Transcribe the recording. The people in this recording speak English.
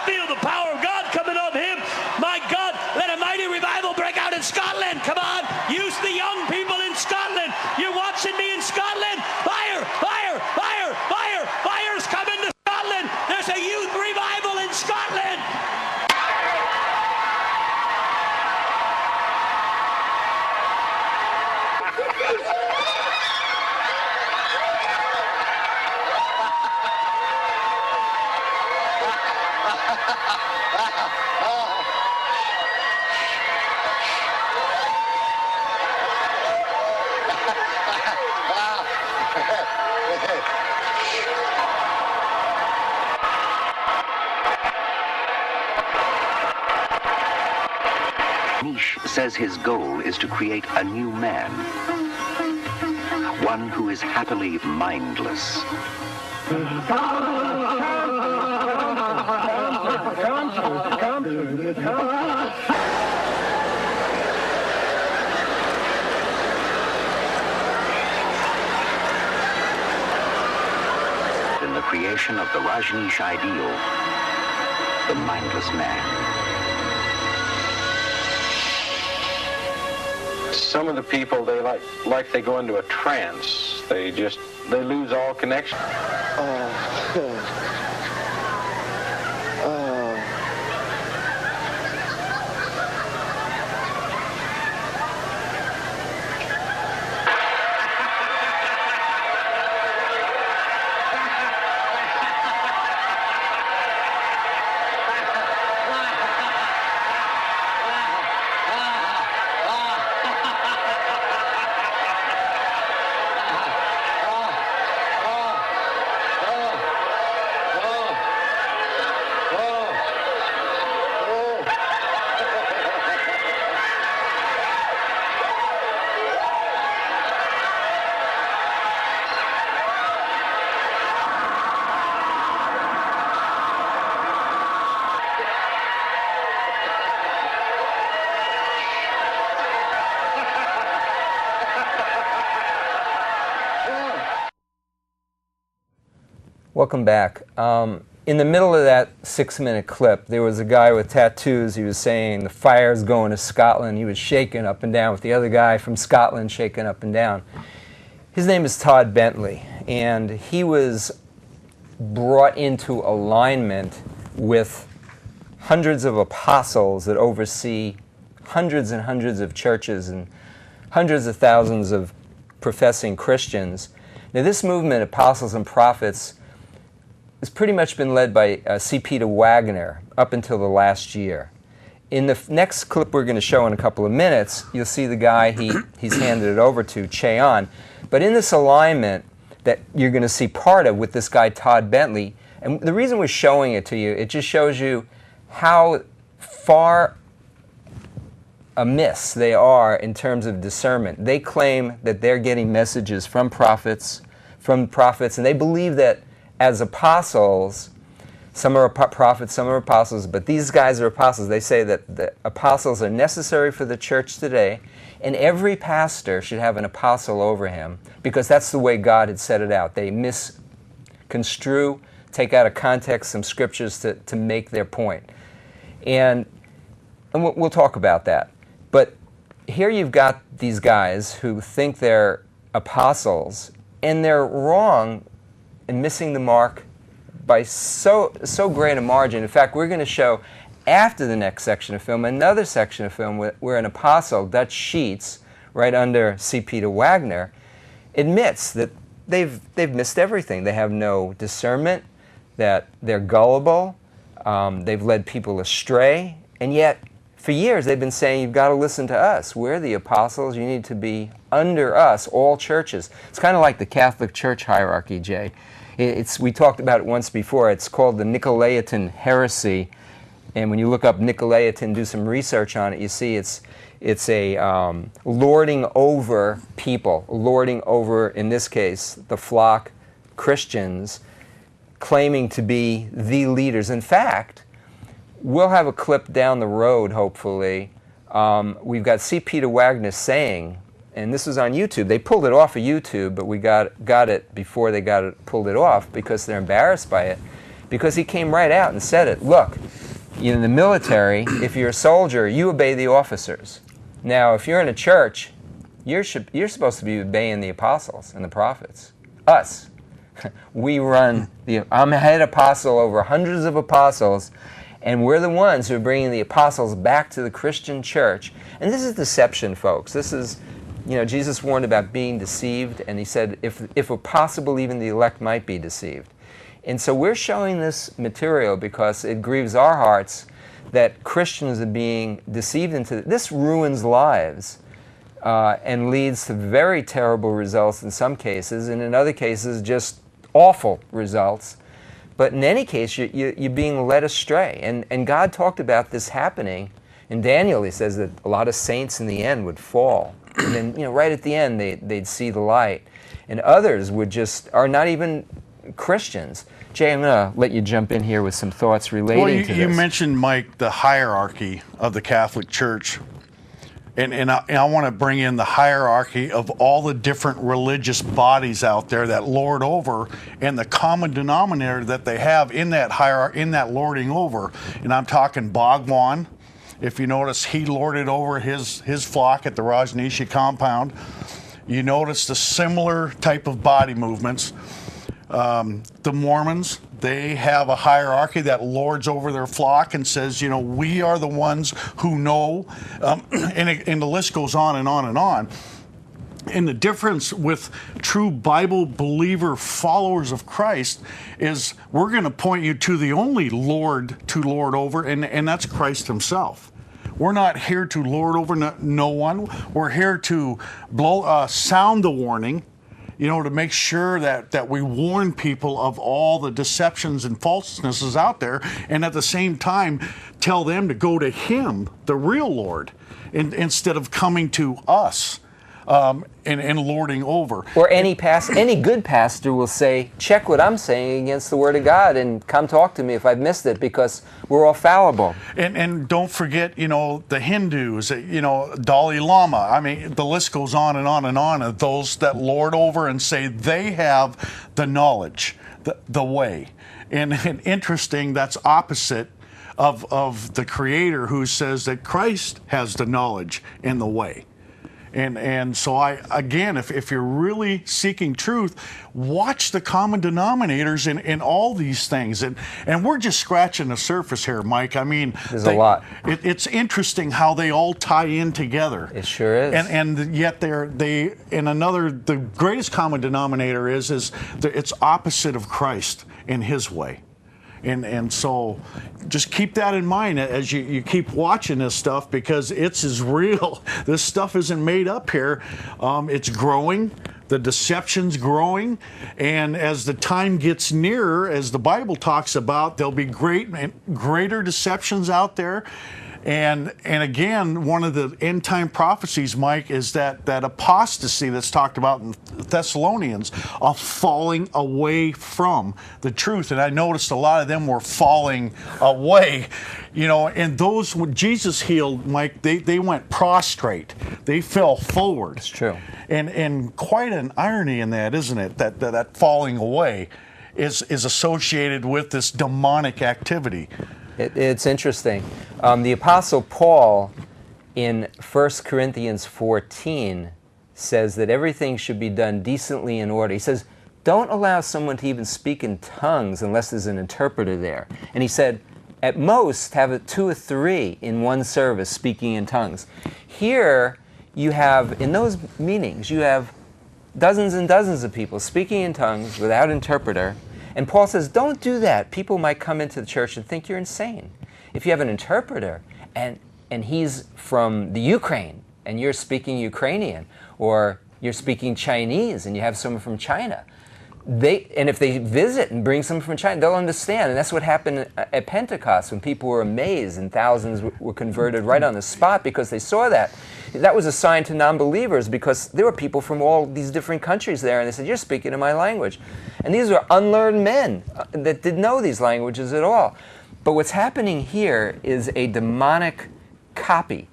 Feel the power of God coming on him. My God, let a mighty revival break out in Scotland. Come on, use the young people in Scotland. You're watching me in Scotland. Fire, fire, fire, fire, fire's coming to Scotland. There's a youth revival in Scotland. Niche says his goal is to create a new man, one who is happily mindless. In the creation of the Rajneesh ideal, the mindless man. Some of the people, they they go into a trance. They lose all connection. Welcome back. In the middle of that 6-minute clip, there was a guy with tattoos. He was saying, the fire's going to Scotland. He was shaking up and down with the other guy from Scotland shaking up and down. His name is Todd Bentley, and he was brought into alignment with hundreds of apostles that oversee hundreds and hundreds of churches and hundreds of thousands of professing Christians. Now, this movement, Apostles and Prophets, has pretty much been led by C.P. Wagner up until the last year. In the next clip we're going to show in a couple of minutes, you'll see the guy he's handed it over to, Cheon. But in this alignment that you're going to see part of with this guy Todd Bentley, and the reason we're showing it to you, it just shows you how far amiss they are in terms of discernment. They claim that they're getting messages from prophets, and they believe that as apostles, some are prophets, some are apostles, but these guys are apostles. They say that the apostles are necessary for the church today, and every pastor should have an apostle over him, because that's the way God had set it out. They misconstrue, take out of context some scriptures to make their point. And we'll talk about that. But here you've got these guys who think they're apostles, and they're wrong and missing the mark by so great a margin. In fact, we're going to show after the next section of film another section of film where an apostle, Dutch Sheets, right under C.P. Wagner, admits that they've missed everything. They have no discernment, that they're gullible, they've led people astray, and yet for years they've been saying, you've got to listen to us. We're the apostles. You need to be under us, all churches. It's kind of like the Catholic Church hierarchy, Jay. We talked about it once before. It's called the Nicolaitan heresy. And when you look up Nicolaitan, do some research on it, you see it's a lording over people, lording over, in this case, the flock, Christians, claiming to be the leaders. In fact, we'll have a clip down the road, hopefully. We've got C.P. Wagner saying, and this was on YouTube. They pulled it off of YouTube, but we got it before they pulled it off because they're embarrassed by it. Because he came right out and said it. Look, In the military, if you're a soldier, you obey the officers. Now, if you're in a church, you're supposed to be obeying the apostles and the prophets. Us. We run I'm a head apostle over hundreds of apostles, and we're the ones who are bringing the apostles back to the Christian church. And this is deception, folks. This is, Jesus warned about being deceived, and he said, if possible, even the elect might be deceived. And so we're showing this material because it grieves our hearts that Christians are being deceived into this. Ruins lives and leads to very terrible results in some cases, and in other cases just awful results. But in any case, you're being led astray. And God talked about this happening. In Daniel, he says that a lot of saints in the end would fall. And then, right at the end, they'd see the light. And others are not even Christians. Jay, I'm going to let you jump in here with some thoughts relating to this. You mentioned, Mike, the hierarchy of the Catholic Church. And I want to bring in the hierarchy of all the different religious bodies out there that lord over, and the common denominator that they have in that hierarchy, in that lording over. And I'm talking Bhagwan. If you notice, he lorded over his flock at the Rajneesh compound. You notice the similar type of body movements. The Mormons, they have a hierarchy that lords over their flock and says, we are the ones who know, and the list goes on and on and on. And the difference with true Bible believer followers of Christ is we're going to point you to the only Lord to lord over, and that's Christ himself. We're not here to lord over no one. We're here to sound the warning, to make sure that we warn people of all the deceptions and falsenesses out there, and at the same time tell them to go to him, the real Lord, instead of coming to us and lording over. Or any good pastor will say, check what I'm saying against the Word of God and come talk to me if I've missed it, because we're all fallible. And don't forget, the Hindus, Dalai Lama. I mean, the list goes on and on and on of those that lord over and say they have the knowledge, the way. And interesting, that's opposite of the Creator, who says that Christ has the knowledge and the way. And so if you're really seeking truth, watch the common denominators in all these things. And we're just scratching the surface here, Mike. I mean, there's a lot. It's interesting how they all tie in together. It sure is. And yet the greatest common denominator is it's opposite of Christ in his way. And so just keep that in mind as you keep watching this stuff, because it's as real. This stuff isn't made up here. It's growing. The deception's growing. And as the time gets nearer, as the Bible talks about, there'll be greater deceptions out there. And again, one of the end time prophecies, Mike, is that apostasy that's talked about in Thessalonians, of falling away from the truth. And I noticed a lot of them were falling away, and those when Jesus healed, Mike, they went prostrate. They fell forward. It's true. And quite an irony in that, isn't it? That falling away is associated with this demonic activity. It's interesting. The Apostle Paul in 1 Corinthians 14 says that everything should be done decently in order. He says, don't allow someone to even speak in tongues unless there's an interpreter there. And he said, at most, have 2 or 3 in one service speaking in tongues. Here, you have, in those meetings, you have dozens and dozens of people speaking in tongues without interpreter. And Paul says, don't do that. People might come into the church and think you're insane. If you have an interpreter and he's from the Ukraine and you're speaking Ukrainian, or you're speaking Chinese and you have someone from China, and if they visit and bring someone from China, they'll understand. And that's what happened at Pentecost, when people were amazed and thousands were converted right on the spot because they saw that. That was a sign to non-believers, because there were people from all these different countries there, and they said, you're speaking in my language. And these were unlearned men that didn't know these languages at all. But what's happening here is a demonic copy